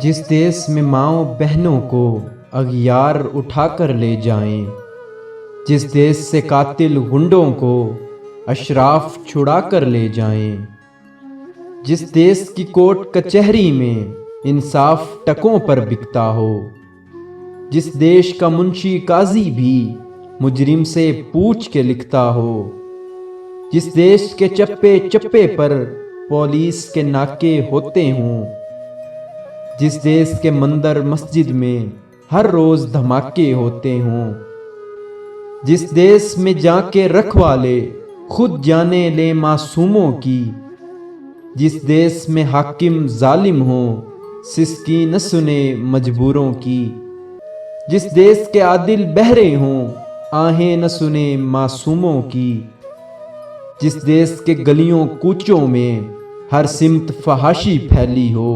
جس دیس میں ماؤں بہنوں کو اغیار اٹھا کر لے جائیں، جس دیس سے قاتل غنڈوں کو اشراف چھڑا کر لے جائیں، جس دیس کی کورٹ کچہری میں انصاف ٹکوں پر بکتا ہو، جس دیش کا منشی قاضی بھی مجرم سے پوچھ کے لکھتا ہو، جس دیش کے چپے چپے پر پولیس کے ناکے ہوتے ہوں، جس دیس کے مندر مسجد میں ہر روز دھماکے ہوتے ہوں، جس دیس میں جا کے رکھوالے خود جانے لے معصوموں کی، جس دیس میں حاکم ظالم ہوں سسکی نہ سنے مجبوروں کی، جس دیس کے عادل بہرے ہوں آہیں نہ سنے معصوموں کی، جس دیس کے گلیوں کوچوں میں ہر سمت فحاشی پھیلی ہو،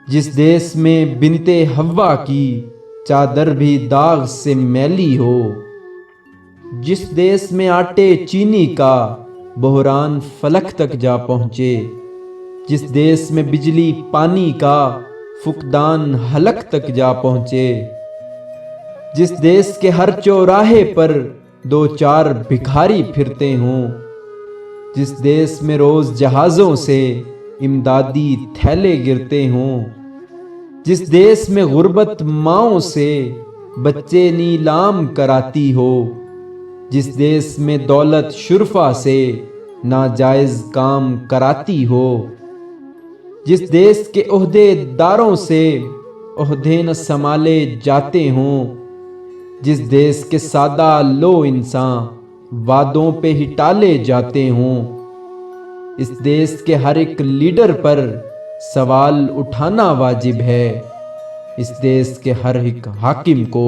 جس دیس میں بنت حوا کی چادر بھی داغ سے میلی ہو، جس دیس میں آٹے چینی کا بحران فلک تک جا پہنچے، جس دیس میں بجلی پانی کا فقدان حلق تک جا پہنچے، جس دیس کے ہر چوراہے پر دو چار بھکاری پھرتے ہوں، جس دیس میں روز جہازوں سے امدادی تھیلے گرتے ہوں، جس دیس میں غربت ماؤں سے بچے نیلام کراتی ہو، جس دیس میں دولت شرفا سے ناجائز کام کراتی ہو، جس دیس کے عہدے داروں سے عہدے نہ سنبھالے جاتے ہوں، جس دیس کے سادہ لو انسان وعدوں پہ ہی ٹالے جاتے ہوں، اس دیس کے ہر ایک لیڈر پر سوال اٹھانا واجب ہے، اس دیس کے ہر ایک حاکم کو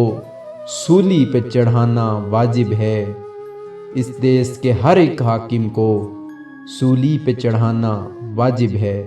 سولی پہ چڑھانا واجب ہے، اس دیس کے ہر ایک حاکم کو سولی پہ چڑھانا واجب ہے۔